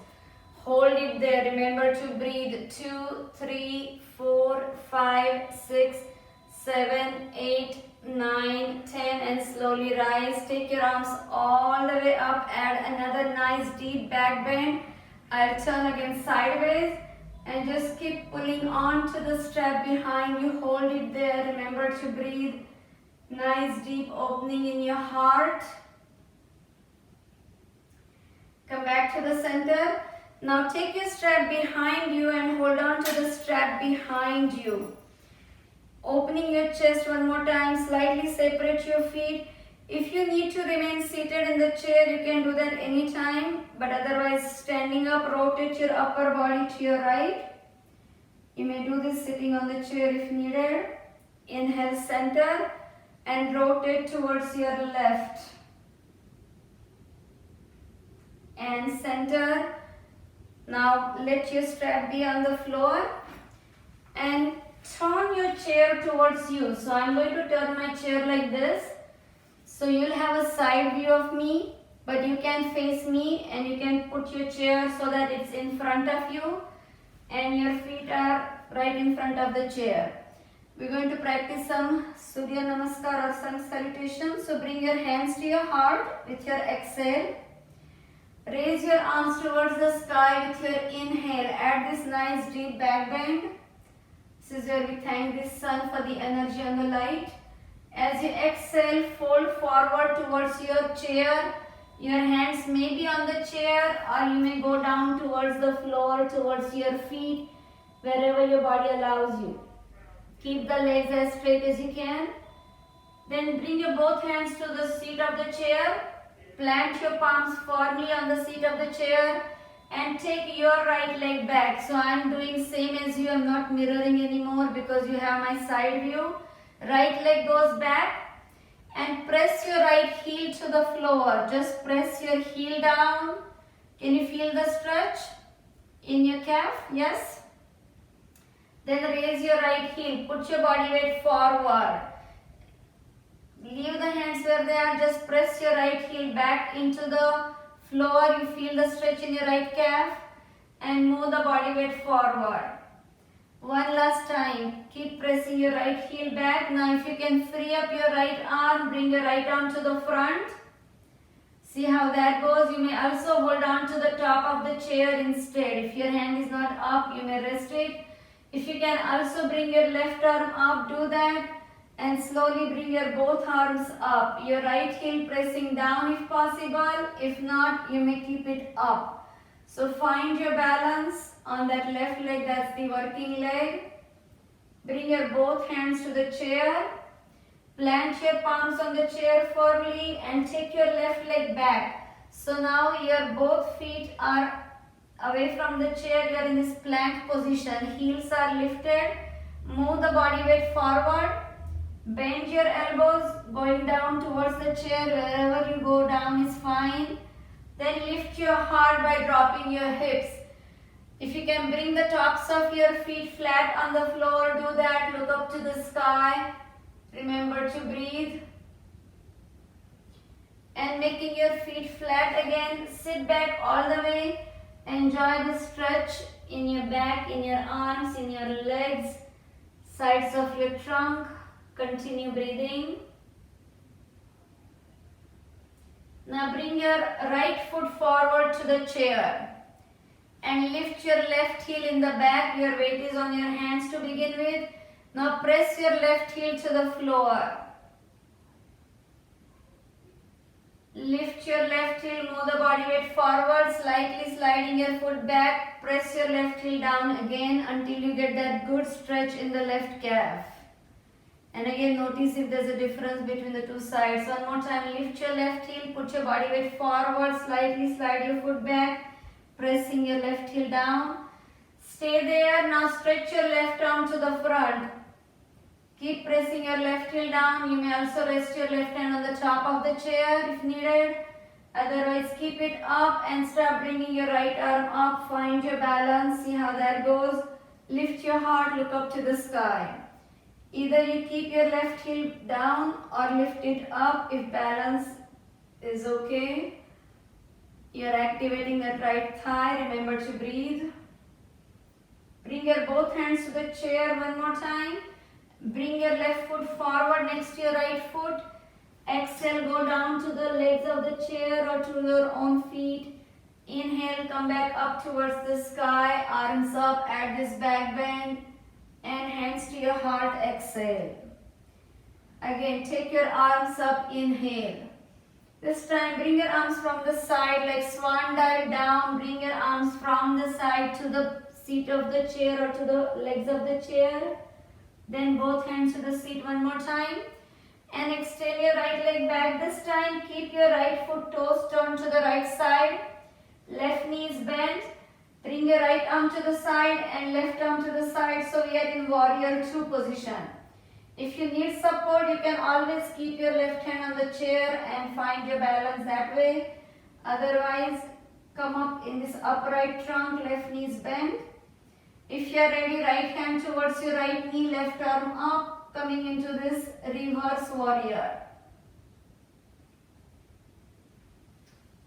Hold it there. Remember to breathe. 2, 3, 4, 5, 6, 7, 8, 9, 10 and slowly rise. Take your arms all the way up. Add another nice deep back bend. I'll turn again sideways and just keep pulling on to the strap behind you. Hold it there. Remember to breathe. Nice deep opening in your heart. Come back to the center. Now take your strap behind you and hold on to the strap behind you. Opening your chest one more time, slightly separate your feet. If you need to remain seated in the chair, you can do that anytime. But otherwise, standing up, rotate your upper body to your right. You may do this sitting on the chair if needed. Inhale, center and rotate towards your left. And center. Now let your strap be on the floor and turn your chair towards you. So I'm going to turn my chair like this. So you'll have a side view of me, but you can face me and you can put your chair so that it's in front of you and your feet are right in front of the chair. We're going to practice some Surya Namaskar or sun salutation. So bring your hands to your heart with your exhale. Raise your arms towards the sky with your inhale. Add this nice deep back bend. This is where we thank the sun for the energy and the light. As you exhale, fold forward towards your chair. Your hands may be on the chair or you may go down towards the floor, towards your feet, wherever your body allows you. Keep the legs as straight as you can. Then bring your both hands to the seat of the chair. Plant your palms firmly on the seat of the chair and take your right leg back. So I am doing same as you. I am not mirroring anymore because you have my side view. Right leg goes back and press your right heel to the floor. Just press your heel down. Can you feel the stretch in your calf? Yes? Then raise your right heel. Put your body weight forward. Leave the hands where they are. Just press your right heel back into the floor. You feel the stretch in your right calf and move the body weight forward. One last time. Keep pressing your right heel back. Now if you can free up your right arm, bring your right arm to the front. See how that goes. You may also hold on to the top of the chair instead. If your hand is not up, you may rest it. If you can also bring your left arm up, do that. And slowly bring your both arms up. Your right heel pressing down if possible. If not, you may keep it up. So find your balance on that left leg, that's the working leg. Bring your both hands to the chair. Plant your palms on the chair firmly and take your left leg back. So now your both feet are away from the chair. You are in this plank position. Heels are lifted. Move the body weight forward. Bend your elbows going down towards the chair. Wherever you go down is fine. Then lift your heart by dropping your hips. If you can bring the tops of your feet flat on the floor, do that. Look up to the sky. Remember to breathe. And making your feet flat again. Sit back all the way. Enjoy the stretch in your back, in your arms, in your legs, sides of your trunk. Continue breathing. Now bring your right foot forward to the chair and lift your left heel in the back. Your weight is on your hands to begin with. Now press your left heel to the floor. Lift your left heel, move the body weight forward, slightly sliding your foot back. Press your left heel down again until you get that good stretch in the left calf. And again, notice if there's a difference between the two sides. One more time, lift your left heel, put your body weight forward, slightly slide your foot back, pressing your left heel down. Stay there. Now stretch your left arm to the front. Keep pressing your left heel down. You may also rest your left hand on the top of the chair if needed. Otherwise, keep it up and start bringing your right arm up. Find your balance. See how that goes. Lift your heart. Look up to the sky. Either you keep your left heel down or lift it up if balance is okay. You're activating that right thigh. Remember to breathe. Bring your both hands to the chair one more time. Bring your left foot forward next to your right foot. Exhale, go down to the legs of the chair or to your own feet. Inhale, come back up towards the sky. Arms up, add this back bend. And hands to your heart, exhale. Again, take your arms up, inhale. This time, bring your arms from the side like swan dive down. Bring your arms from the side to the seat of the chair or to the legs of the chair. Then both hands to the seat one more time. And extend your right leg back. This time, keep your right foot toes turned to the right side. Left knee is bent. Bring your right arm to the side and left arm to the side. So we are in warrior 2 position. If you need support, you can always keep your left hand on the chair and find your balance that way. Otherwise, come up in this upright trunk, left knee is bent. If you are ready, right hand towards your right knee, left arm up, coming into this reverse warrior.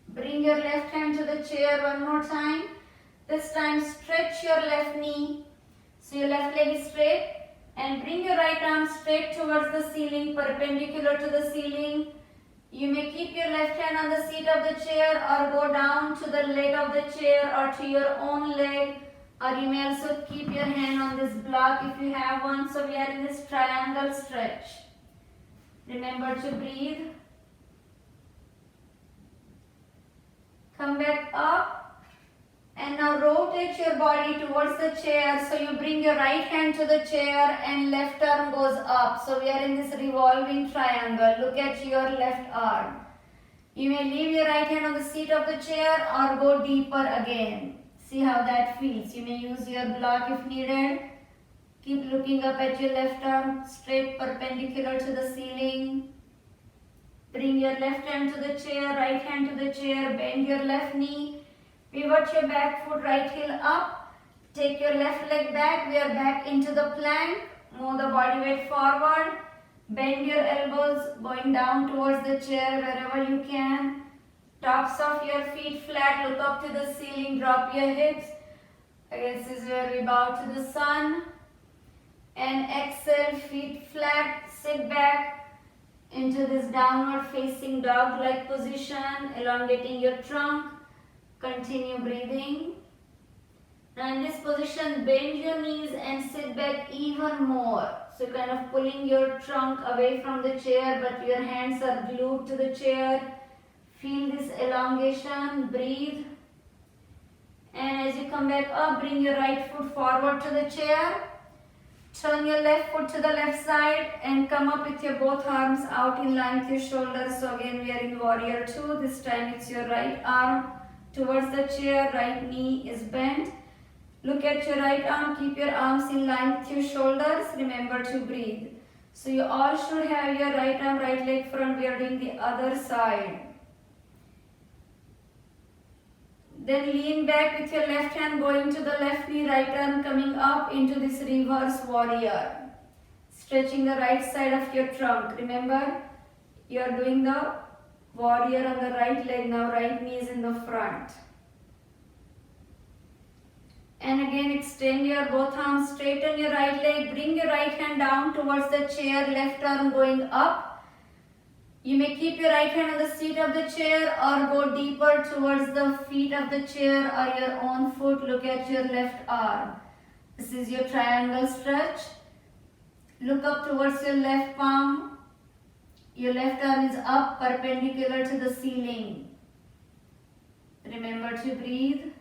Bring your left hand to the chair one more time. This time stretch your left knee. So your left leg is straight. And bring your right arm straight towards the ceiling, perpendicular to the ceiling. You may keep your left hand on the seat of the chair or go down to the leg of the chair or to your own leg. Or you may also keep your hand on this block if you have one. So we are in this triangle stretch. Remember to breathe. Come back up. And now rotate your body towards the chair. So you bring your right hand to the chair and left arm goes up. So we are in this revolving triangle. Look at your left arm. You may leave your right hand on the seat of the chair or go deeper again. See how that feels. You may use your block if needed. Keep looking up at your left arm, straight perpendicular to the ceiling. Bring your left hand to the chair, right hand to the chair, bend your left knee. Pivot your back foot, right heel up. Take your left leg back. We are back into the plank. Move the body weight forward. Bend your elbows going down towards the chair wherever you can. Tops of your feet flat. Look up to the ceiling. Drop your hips. Again, this is where we bow to the sun. And exhale, feet flat. Sit back into this downward facing dog-like position. Elongating your trunk. Continue breathing. Now in this position, bend your knees and sit back even more. So kind of pulling your trunk away from the chair, but your hands are glued to the chair. Feel this elongation. Breathe. And as you come back up, bring your right foot forward to the chair. Turn your left foot to the left side and come up with your both arms out in line with your shoulders. So again, we are in warrior 2. This time it's your right arm towards the chair, right knee is bent. Look at your right arm, keep your arms in line with your shoulders. Remember to breathe. So you all should have your right arm, right leg front. We are doing the other side. Then lean back with your left hand going to the left knee, right arm coming up into this reverse warrior. Stretching the right side of your trunk. Remember, you are doing the warrior on the right leg now, right knee is in the front. And again, extend your both arms, straighten your right leg, bring your right hand down towards the chair, left arm going up. You may keep your right hand on the seat of the chair or go deeper towards the feet of the chair or your own foot. Look at your left arm. This is your triangle stretch. Look up towards your left palm. Your left arm is up, perpendicular to the ceiling. Remember to breathe.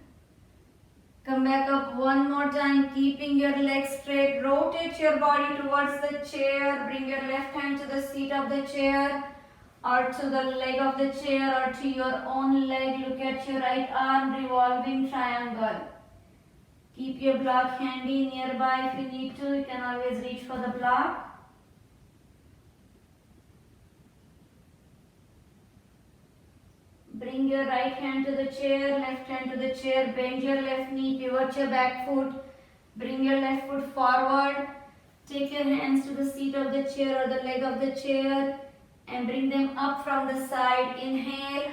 Come back up one more time, keeping your legs straight. Rotate your body towards the chair. Bring your left hand to the seat of the chair or to the leg of the chair or to your own leg. Look at your right arm, revolving triangle. Keep your block handy nearby if you need to. You can always reach for the block. Bring your right hand to the chair, left hand to the chair, bend your left knee, pivot your back foot, bring your left foot forward, take your hands to the seat of the chair or the leg of the chair and bring them up from the side. Inhale,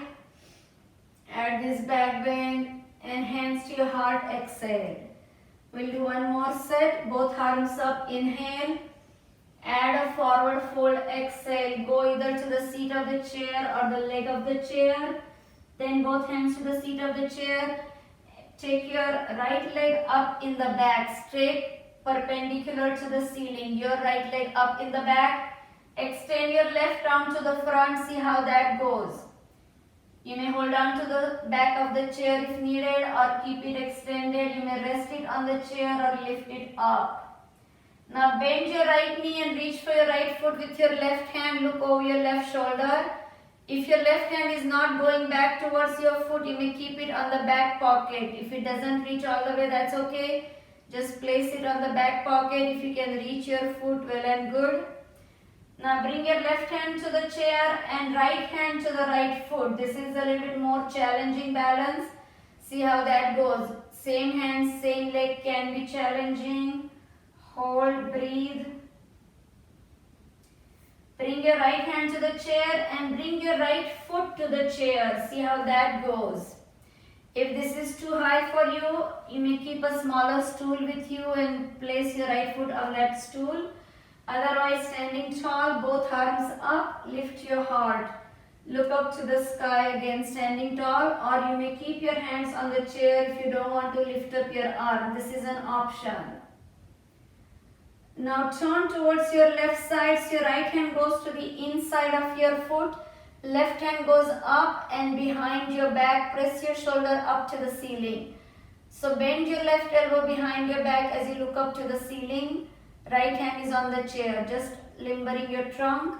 add this back bend and hands to your heart. Exhale. We'll do one more set. Both arms up. Inhale, add a forward fold. Exhale. Go either to the seat of the chair or the leg of the chair. Then both hands to the seat of the chair. Take your right leg up in the back, straight perpendicular to the ceiling. Your right leg up in the back. Extend your left arm to the front. See how that goes. You may hold on to the back of the chair if needed or keep it extended. You may rest it on the chair or lift it up. Now bend your right knee and reach for your right foot with your left hand. Look over your left shoulder. If your left hand is not going back towards your foot, you may keep it on the back pocket. If it doesn't reach all the way, that's okay. Just place it on the back pocket. If you can reach your foot, well and good. Now bring your left hand to the chair and right hand to the right foot. This is a little bit more challenging balance. See how that goes. Same hand, same leg can be challenging. Hold, breathe. Bring your right hand to the chair and bring your right foot to the chair. See how that goes. If this is too high for you, you may keep a smaller stool with you and place your right foot on that stool. Otherwise, standing tall, both arms up, lift your heart. Look up to the sky again, standing tall, or you may keep your hands on the chair if you don't want to lift up your arm. This is an option. Now turn towards your left side, so your right hand goes to the inside of your foot, left hand goes up and behind your back, press your shoulder up to the ceiling. So bend your left elbow behind your back as you look up to the ceiling, right hand is on the chair, just limbering your trunk.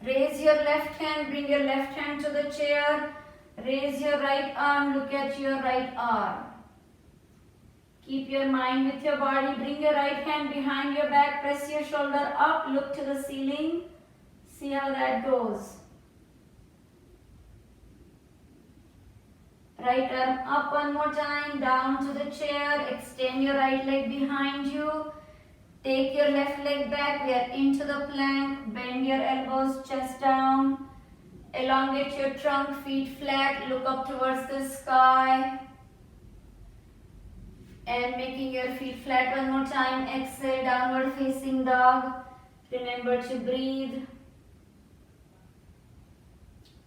Raise your left hand, bring your left hand to the chair, raise your right arm, look at your right arm. Keep your mind with your body. Bring your right hand behind your back. Press your shoulder up. Look to the ceiling. See how that goes. Right arm up one more time. Down to the chair. Extend your right leg behind you. Take your left leg back. We are into the plank. Bend your elbows, chest down. Elongate your trunk, feet flat. Look up towards the sky. And making your feet flat one more time. Exhale, downward facing dog. Remember to breathe.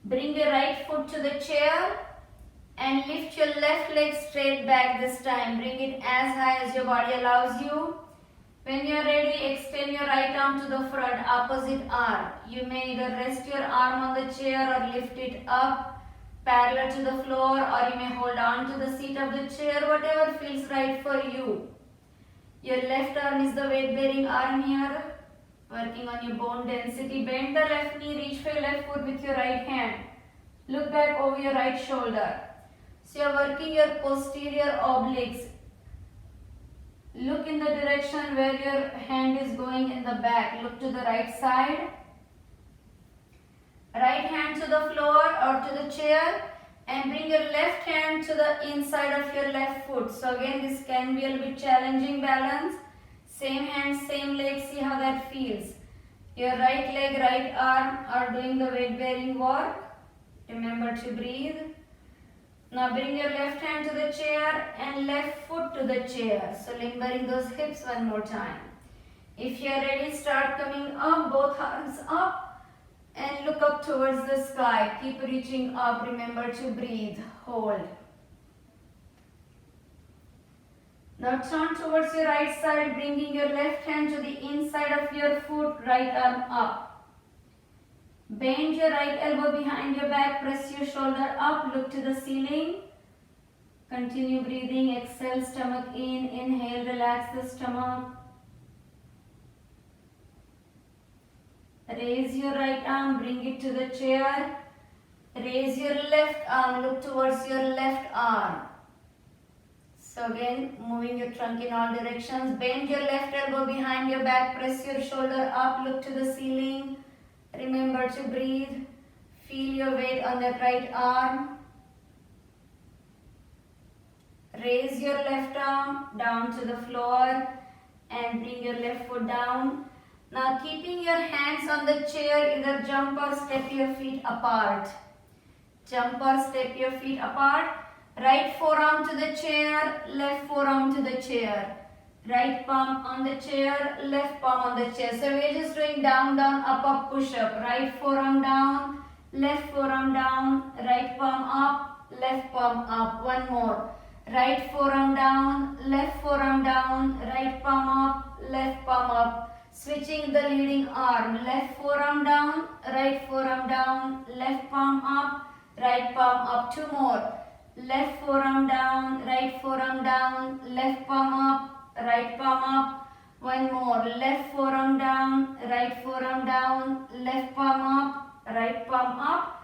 Bring your right foot to the chair and lift your left leg straight back this time. Bring it as high as your body allows you. When you are ready, extend your right arm to the front, opposite arm. You may either rest your arm on the chair or lift it up parallel to the floor, or you may hold on to the seat of the chair, whatever feels right for you. Your left arm is the weight bearing arm here, working on your bone density. Bend the left knee, reach for your left foot with your right hand. Look back over your right shoulder. So you are working your posterior obliques. Look in the direction where your hand is going in the back. Look to the right side. Right hand to the floor or to the chair and bring your left hand to the inside of your left foot. So again, this can be a little bit challenging balance. Same hand, same leg, see how that feels. Your right leg, right arm are doing the weight bearing work. Remember to breathe. Now bring your left hand to the chair and left foot to the chair. So limbering those hips one more time. If you are ready, start coming up, both arms up. And look up towards the sky. Keep reaching up. Remember to breathe. Hold. Now turn towards your right side, bringing your left hand to the inside of your foot, right arm up. Bend your right elbow behind your back. Press your shoulder up. Look to the ceiling. Continue breathing. Exhale, stomach in. Inhale, relax the stomach. Raise your right arm, bring it to the chair. Raise your left arm, look towards your left arm. So again, moving your trunk in all directions. Bend your left elbow behind your back, press your shoulder up, look to the ceiling. Remember to breathe. Feel your weight on that right arm. Raise your left arm down to the floor and bring your left foot down. Now keeping your hands on the chair, either jump or step your feet apart. Jump or step your feet apart. Right forearm to the chair, left forearm to the chair. Right palm on the chair, left palm on the chair. So we're just doing down, down, up, up, push up. Right forearm down, left forearm down, right palm up, left palm up. One more. Right forearm down, left forearm down, right palm up, left palm up. Switching the leading arm. Left forearm down, right forearm down, left palm up, right palm up. Two more. Left forearm down, right forearm down, left palm up, right palm up. One more. Left forearm down, right forearm down, left palm up, right palm up.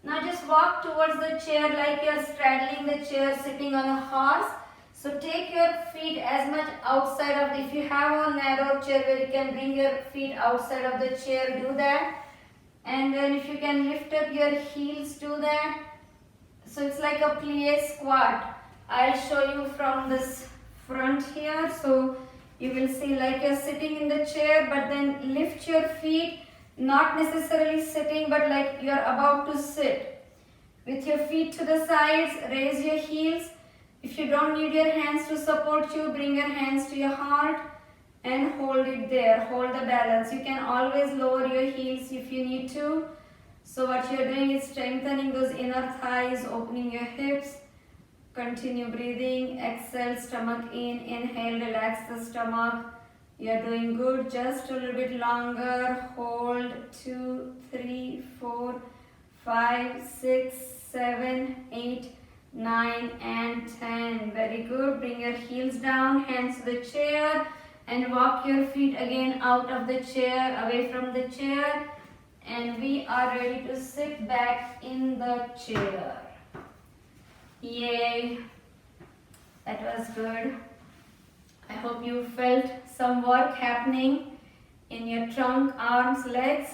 Now just walk towards the chair like you're straddling the chair, sitting on a horse. So take your feet as much outside of, if you have a narrow chair where you can bring your feet outside of the chair, do that. And then if you can lift up your heels, do that. So it's like a plie squat. I'll show you from this front here. So you will see like you're sitting in the chair, but then lift your feet, not necessarily sitting, but like you're about to sit. With your feet to the sides, raise your heels. If you don't need your hands to support you, bring your hands to your heart and hold it there. Hold the balance. You can always lower your heels if you need to. So what you're doing is strengthening those inner thighs, opening your hips. Continue breathing. Exhale, stomach in. Inhale, relax the stomach. You're doing good. Just a little bit longer. Hold. 2, 3, 4, 5, 6, 7, 8, 9 and 10. Very good. Bring your heels down, hands to the chair and walk your feet again out of the chair, away from the chair. And we are ready to sit back in the chair. Yay. That was good. I hope you felt some work happening in your trunk, arms, legs.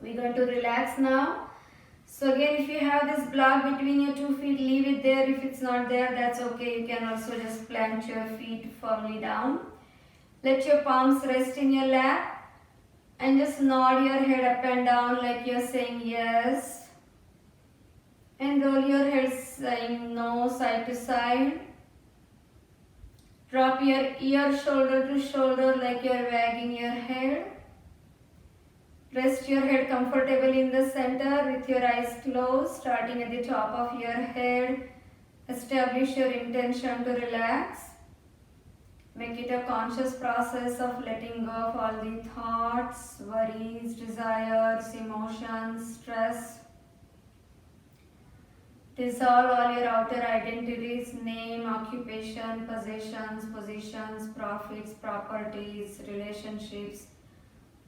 We're going to relax now. So again, if you have this block between your 2 feet, leave it there. If it's not there, that's okay. You can also just plant your feet firmly down. Let your palms rest in your lap and just nod your head up and down like you're saying yes. And roll your head saying no, side to side. Drop your ear shoulder to shoulder like you're wagging your head. Rest your head comfortably in the center with your eyes closed, starting at the top of your head. Establish your intention to relax. Make it a conscious process of letting go of all the thoughts, worries, desires, emotions, stress. Dissolve all your outer identities, name, occupation, possessions, positions, profits, properties, relationships.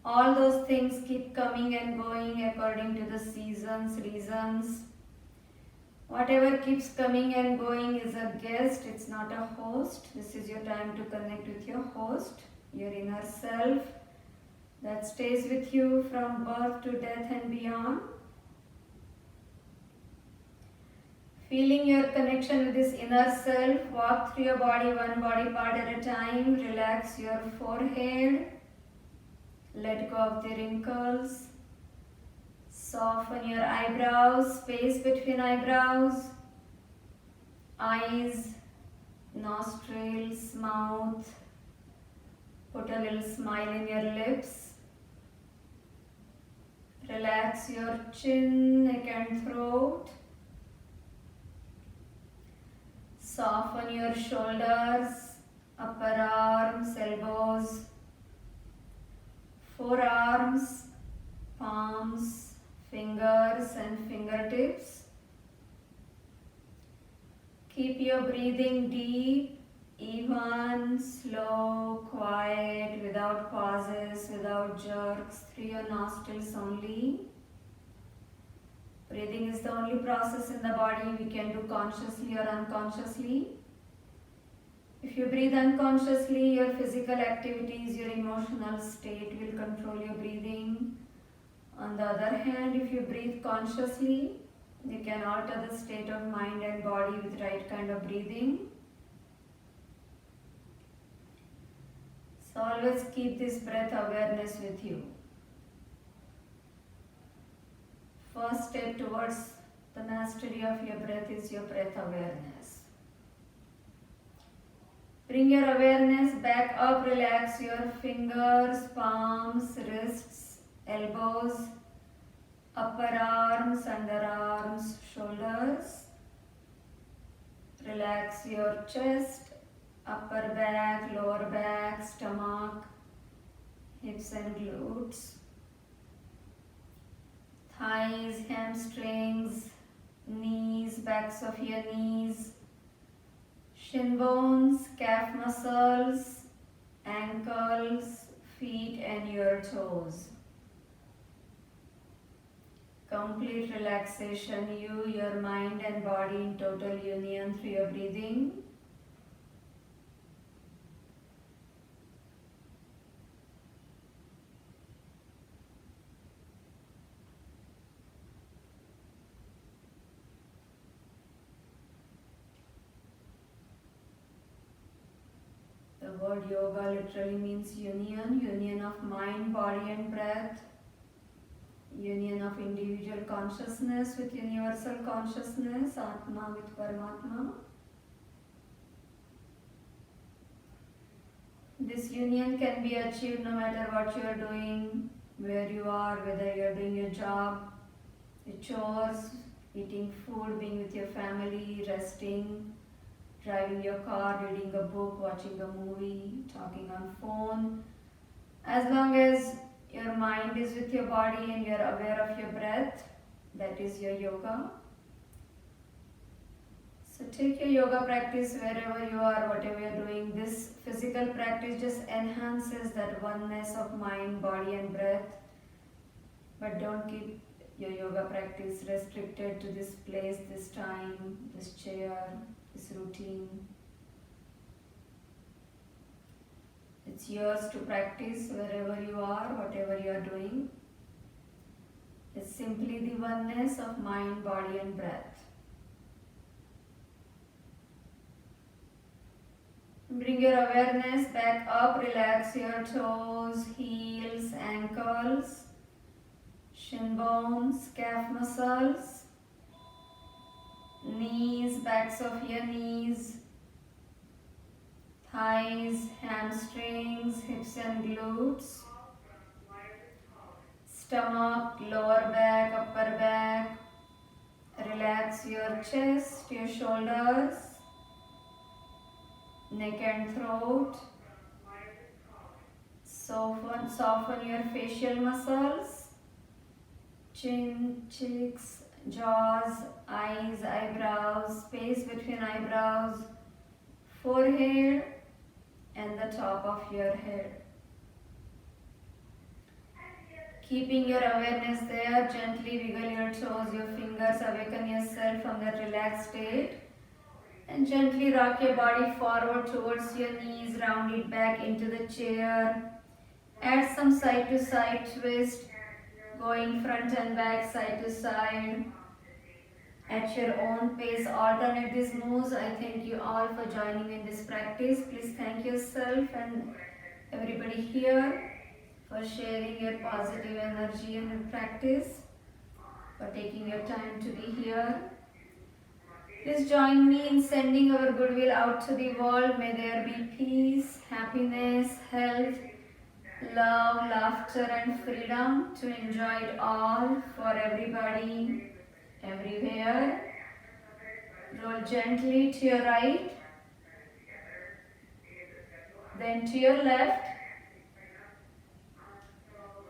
All those things keep coming and going according to the seasons, reasons. Whatever keeps coming and going is a guest, it's not a host. This is your time to connect with your host, your inner self that stays with you from birth to death and beyond. Feeling your connection with this inner self, walk through your body one body part at a time. Relax your forehead. Let go of the wrinkles. Soften your eyebrows, space between eyebrows, eyes, nostrils, mouth. Put a little smile in your lips. Relax your chin, neck and throat. Soften your shoulders, upper arms, elbows, forearms, palms, fingers and fingertips. Keep your breathing deep, even, slow, quiet, without pauses, without jerks, through your nostrils only. Breathing is the only process in the body we can do consciously or unconsciously. If you breathe unconsciously, your physical activities, your emotional state will control your breathing. On the other hand, if you breathe consciously, you can alter the state of mind and body with right kind of breathing. So always keep this breath awareness with you. First step towards the mastery of your breath is your breath awareness. Bring your awareness back up, relax your fingers, palms, wrists, elbows, upper arms, underarms, shoulders. Relax your chest, upper back, lower back, stomach, hips and glutes, thighs, hamstrings, knees, backs of your knees, shin bones, calf muscles, ankles, feet and your toes. Complete relaxation, your mind and body in total union through your breathing. The word yoga literally means union of mind, body and breath, union of individual consciousness with universal consciousness, Atma with Paramatma. This union can be achieved no matter what you are doing, where you are, whether you are doing your job, your chores, eating food, being with your family, resting, driving your car, reading a book, watching a movie, talking on phone. As long as your mind is with your body and you are aware of your breath, that is your yoga. So take your yoga practice wherever you are, whatever you are doing. This physical practice just enhances that oneness of mind, body and breath. But don't keep your yoga practice restricted to this place, this time, this chair, this routine. It's yours to practice wherever you are, whatever you are doing. It's simply the oneness of mind, body and breath. Bring your awareness back up, relax your toes, heels, ankles, shin bones, calf muscles, knees, backs of your knees, thighs, hamstrings, hips and glutes, stomach, lower back, upper back. Relax your chest, your shoulders, neck and throat. Soften your facial muscles, chin, cheeks, jaws, eyes, eyebrows, space between eyebrows, forehead and the top of your head. Keeping your awareness there, gently wiggle your toes, your fingers, awaken yourself from that relaxed state. And gently rock your body forward towards your knees, round it back into the chair. Add some side to side twist, going front and back, side to side. At your own pace, alternate these moves. I thank you all for joining in this practice. Please thank yourself and everybody here for sharing your positive energy and your practice, for taking your time to be here. Please join me in sending our goodwill out to the world. May there be peace, happiness, health, love, laughter and freedom to enjoy it all for everybody, everywhere. Roll gently to your right, then to your left.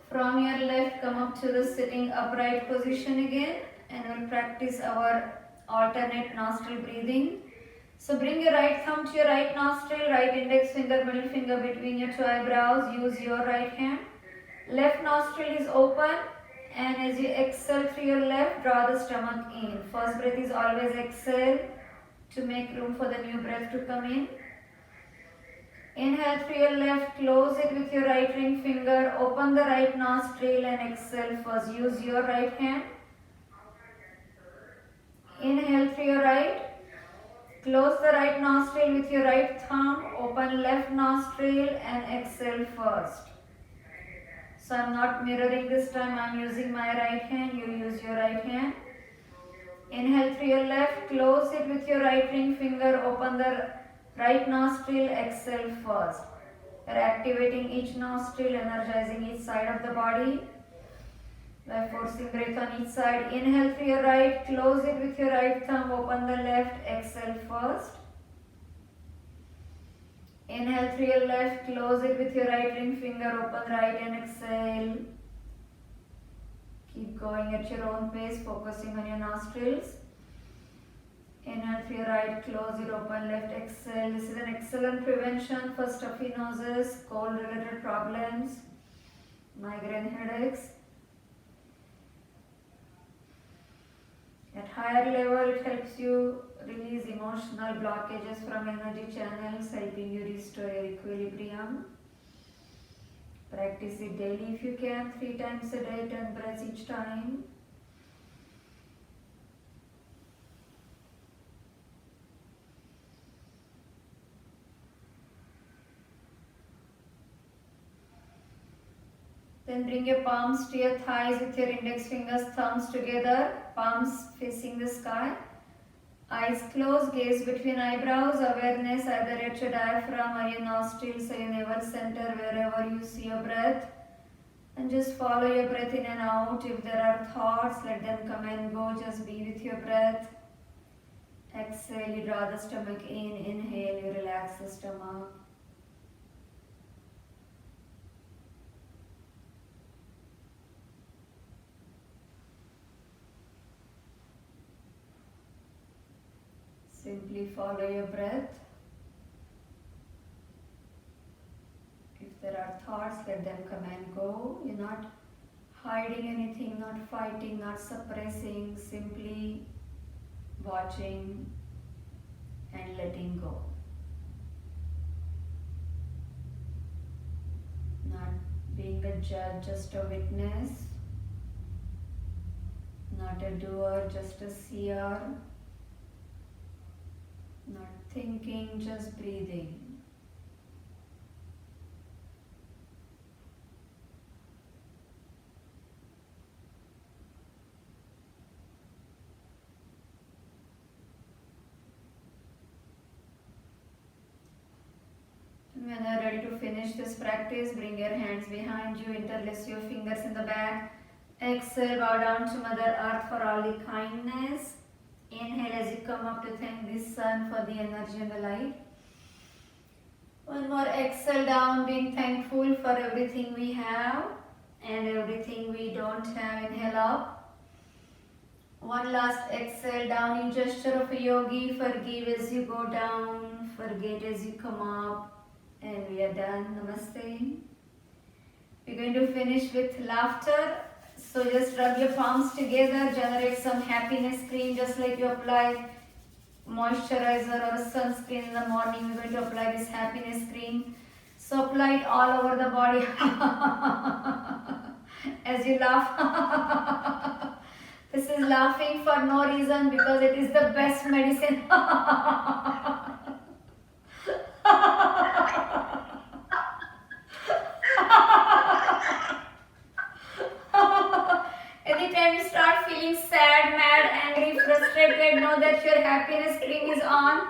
From your left, come up to the sitting upright position again, and we'll practice our alternate nostril breathing. So bring your right thumb to your right nostril, right index finger, middle finger between your two eyebrows. Use your right hand. Left nostril is open, and as you exhale through your left, draw the stomach in. First breath is always exhale to make room for the new breath to come in. Inhale through your left, close it with your right ring finger, open the right nostril and exhale first. Use your right hand. Inhale through your right, Close the right nostril with your right thumb, open left nostril and exhale first. So I'm not mirroring this time, I'm using my right hand, you use your right hand. Inhale through your left, close it with your right ring finger, open the right nostril, exhale first. You're activating each nostril, energizing each side of the body by forcing breath on each side. Inhale through your right, close it with your right thumb, open the left, exhale first. Inhale through your left, close it with your right ring finger, open right and exhale. Keep going at your own pace, focusing on your nostrils. Inhale through your right, close it, open left, exhale. This is an excellent prevention for stuffy noses, cold related problems, migraine headaches. At higher level, it helps you release emotional blockages from energy channels, helping you restore your equilibrium. Practice it daily if you can, 3 times a day, 10 breaths each time. Then bring your palms to your thighs with your index fingers, thumbs together, palms facing the sky. Eyes closed, gaze between eyebrows, awareness either at your diaphragm or your nostrils or your navel center, wherever you see your breath. And just follow your breath in and out. If there are thoughts, let them come and go. Just be with your breath. Exhale, you draw the stomach in. Inhale, you relax the stomach. Simply follow your breath. If there are thoughts, let them come and go. You're not hiding anything, not fighting, not suppressing, simply watching and letting go. Not being a judge, just a witness. Not a doer, just a seer. Not thinking, just breathing. When you are ready to finish this practice, bring your hands behind you, interlace your fingers in the back. Exhale, bow down to Mother Earth for all the kindness. Inhale as you come up to thank the sun for the energy and the light. One more exhale down, being thankful for everything we have and everything we don't have. Inhale up. One last exhale down in gesture of a yogi. Forgive as you go down, forget as you come up. And we are done. Namaste. We're going to finish with laughter. So just rub your palms together, generate some happiness cream, just like you apply moisturizer or sunscreen in the morning. We're going to apply this happiness cream. So apply it all over the body as you laugh. This is laughing for no reason because it is the best medicine. Anytime you start feeling sad, mad, angry, frustrated, know that your happiness cream is on.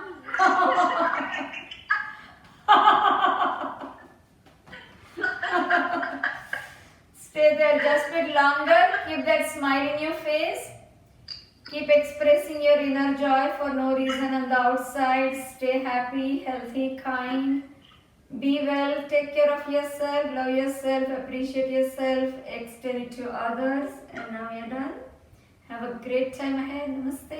Stay there just a bit longer. Keep that smile in your face. Keep expressing your inner joy for no reason on the outside. Stay happy, healthy, kind. Be well, take care of yourself, love yourself, appreciate yourself, extend it to others. And now you're done. Have a great time ahead. Namaste.